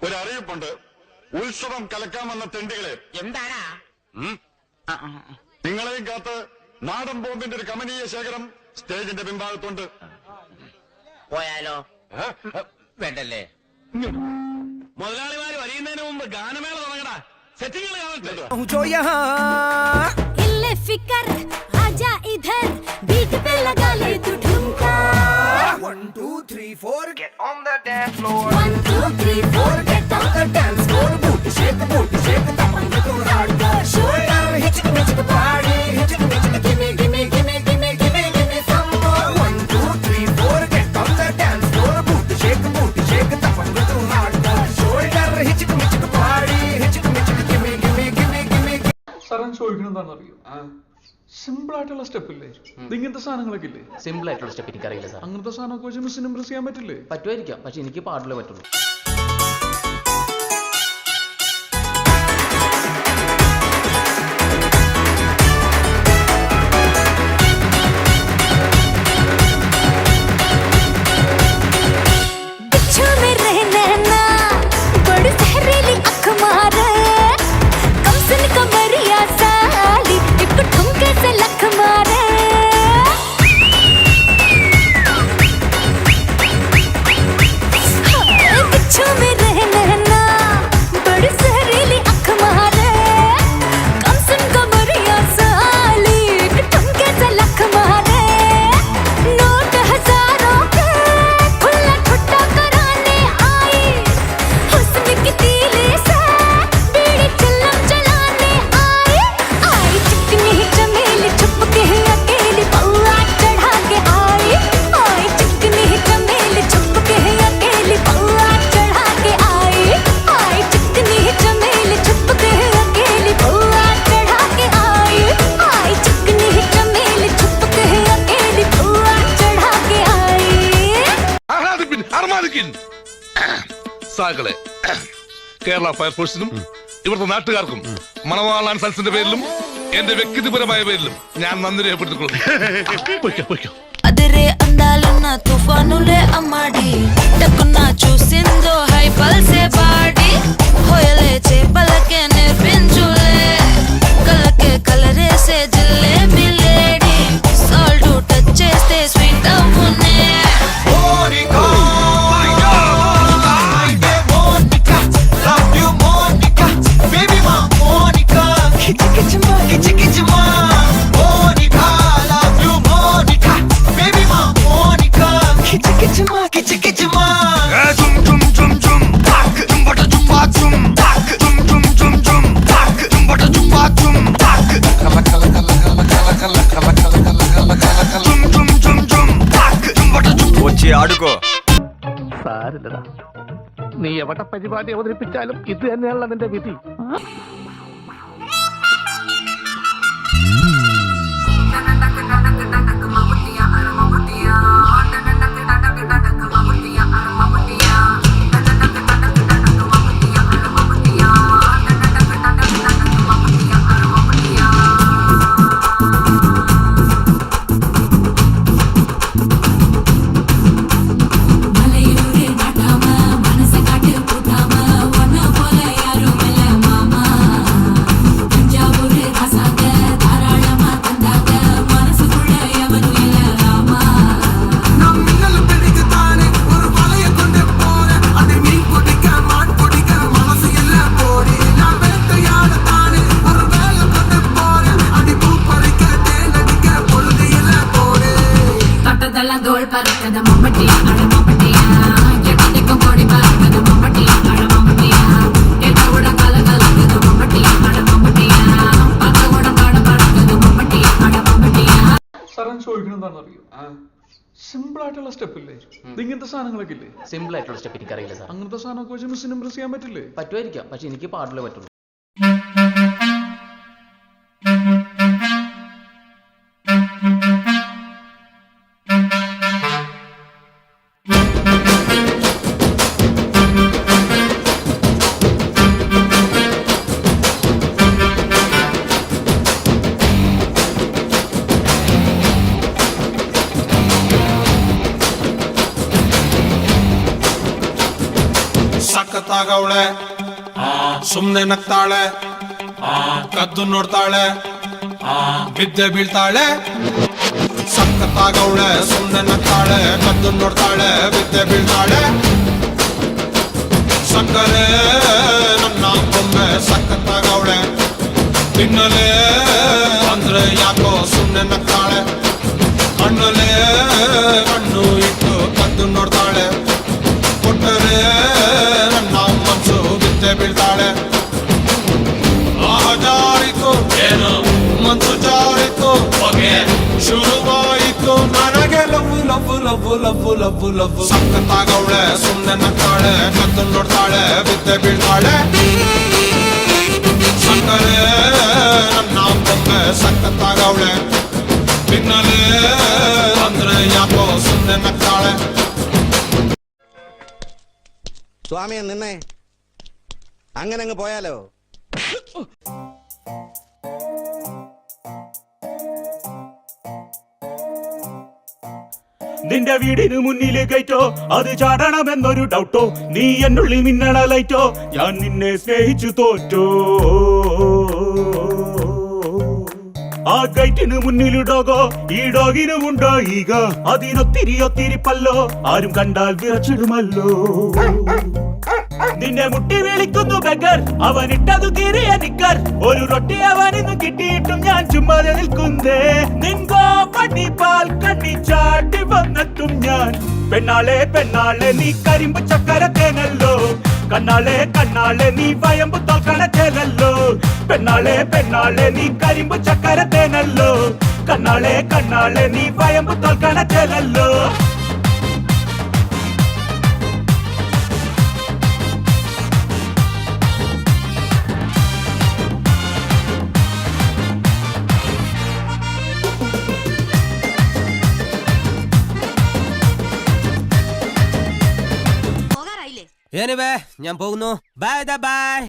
ഒരു അറിയിപ്പുണ്ട്. ഉത്സവം കലക്കാൻ വന്ന തെണ്ടികളെ, എന്താടാ? നിങ്ങളെയും കാത്ത് നാടൻ ബോംബിന്റെ ഒരു കമനീയ ശേഖരം സ്റ്റേജിന്റെ പിൻഭാഗത്തുണ്ട്. പോയാലോ? വേണ്ടല്ലേ? മുതലാളിമാര് വരിയുന്നതിന് മുമ്പ് ഗാനമേള തുടങ്ങടാ. സെറ്റിങ്ങൾ കാണട്ടെ. आजा इधर बीट पे लगा ले तू ठुमका 1 2 3 4 get on the dance floor 1 2 3 4 get on the dance floor booty shake tapan to hardcore shoulder hit the party hit give me some more 1 2 3 4 get on the dance floor booty shake tapan to hardcore shoulder hit the party hit give me സാറൻ ചോദിക്കണം എന്താണെന്നറിയോ? Simple ആയിട്ടുള്ള step ഇല്ലേ? ഇങ്ങനത്തെ സാധനങ്ങളൊക്കെ ഇല്ലേ? Simple ആയിട്ടുള്ള step എനിക്കറിയില്ല sir. അങ്ങനത്തെ സാധനമൊക്കെ വെച്ച് മിസ്സിന് ഇംപ്രസ് ചെയ്യാൻ പറ്റില്ലേ? പറ്റുമായിരിക്കാം, പക്ഷെ എനിക്ക് പാടില്ലേ പറ്റുള്ളൂ. സാകളെ കേരള ഫയർഫോഴ്സിനും ഇവിടുത്തെ നാട്ടുകാർക്കും മണവാളാൻ സൽസിന്റെ പേരിലും എന്റെ വ്യക്തിപരമായ പേരിലും ഞാൻ നന്ദി രേഖപ്പെടുത്തിക്കൊള്ളുന്നു. అదిరే అందాలన్న తుఫానులే అమ్మాడి టక్కున చూసిందో హై పల్సే బాడి హోయలే చేపలకే నేర్పించులే కళ్ళకే కలరేసే జిలేబీ లేడీ సాల్ట్ టచ్ చేస్తే స్వీట్ అవునే వచ్చి ఆడుకో. സാരില്ലടാ, നീ എവിടെ പരിപാടി അവതരിപ്പിച്ചാലും ഇത് തന്നെയാണല്ലോ നിന്റെ വിധി. സാറൻ ചോദിക്കണം എന്താണെന്നറിയോ? സിമ്പിൾ ആയിട്ടുള്ള സ്റ്റെപ്പ് ഇല്ലേ? ഇങ്ങനത്തെ സാധനങ്ങളൊക്കെ ഇല്ലേ? സിമ്പിൾ ആയിട്ടുള്ള സ്റ്റെപ്പ് എനിക്കറിയില്ല സാർ. അങ്ങനത്തെ സാധനമൊക്കെ വെച്ച് മിസ്സിന് ഇംപ്രസ് ചെയ്യാൻ പറ്റില്ലേ? പറ്റുമായിരിക്കാം, പക്ഷെ എനിക്ക് പാടില്ലേ പറ്റുള്ളൂ. Sakata ಸಖತ್ತಾಗವಳೆ ಸುಮ್ನೆ ನಗ್ತಾಳೆ ಕದ್ದು ನೋಡ್ತಾಳೆ ಬಿದ್ದೆ ಬೀಳ್ತಾಳೆ ಸಖತ್ತಾಗವಳೆ ಸುಮ್ನೆ ನಗ್ತಾಳೆ ಕದ್ದು ನೋಡ್ತಾಳೆ ಬಿದ್ದೆ ಬೀಳ್ತಾಳೆ ಸಕ್ಕರೆ ನನ್ನ ಬೊಮ್ಮೆ ಸಖತ್ತಾಗವಳೆ ತಿನ್ನಲೆ ಅಂದ್ರೆ ಯಾಕೋ ಸುಮ್ನೆ ನಗ್ತಾಳೆ ಕಣ್ಣಲೆ ಕಣ್ಣು ಇಟ್ಟು ಕದ್ದು ನೋಡ್ತಾಳೆ ಕೊಟ್ಟರೆ ನನ್ನ ಮನಸ್ಸು ಬಿದ್ದೆ ಬೀಳ್ತಾಳೆ ಜಾರಿತು ಏನು ಮನಸ್ಸು ಜಾರಿತು ಹೊಗೆ ಶುರುವಾಯಿತು ನನಗೆ love love love love love love ಸಖತ್ತಾಗವಳೆ ಸುಮ್ನೆ ನಗ್ತಾಳೆ ಕದ್ದು ನೋಡ್ತಾಳೆ ಬಿದ್ದೆ ಬೀಳ್ತಾಳೆ ಸಕ್ಕರೆ ನನ್ನ ಬೊಮ್ಮೆ ಸಖತ್ತಾಗವಳೆ പിന്നലെ ಅಂದ್ರೆ ಯಾಕೋ ಸುಮ್ಮನೆ ನಗ್ತಾಳೆ സ്വാമിയെ നിന്നെ അങ്ങനെ അങ്ങ് പോയാലോ നിന്റെ വീടിന് മുന്നില് കയറ്റോ അത് ചാടണമെന്നൊരു ഡൗട്ടോ നീ എന്നുള്ളിൽ മിന്നണ ലൈറ്റോ ഞാൻ നിന്നെ സ്നേഹിച്ചു തോറ്റോ ആ ഗൈറ്റിന് മുന്നിൽ ഡോഗോ ഈ ഡോഗിനുമുണ്ടോ ഈഗ അതിനൊത്തിരി ഒത്തിരി പല്ലോ ആരും കണ്ടാൽ വിറച്ചിടുമല്ലോ നിന്നെ മുട്ടി വിളിക്കുന്നു ബെഗർ അവനിട്ടതു കീറിയ നിക്കർ ഒരു റൊട്ടി അവനിന്ന് കിട്ടിയിട്ടും ഞാൻ ചുമ്മാതെ നിൽക്കുന്നേ നിൻകോ പടി പാൽ കണ്ണി ചാട്ടി വന്നിട്ടും ഞാൻ പെണ്ണാളെ പെണ്ണാളെ നീ കരിമ്പ് ചക്കരത്തേനല്ലോ കണ്ണാളെ കണ്ണാളെ നീ വയമ്പ് തോൽക്കണത്തേനല്ലോ പെണ്ണാളെ പെണ്ണാളെ നീ കരിമ്പ് ചക്കരത്തേനല്ലോ കണ്ണാളെ കണ്ണാളെ നീ വയമ്പ് തോൽക്കണത്തേനല്ലോ ഞാൻ പോകുന്നു ബൈ ബൈ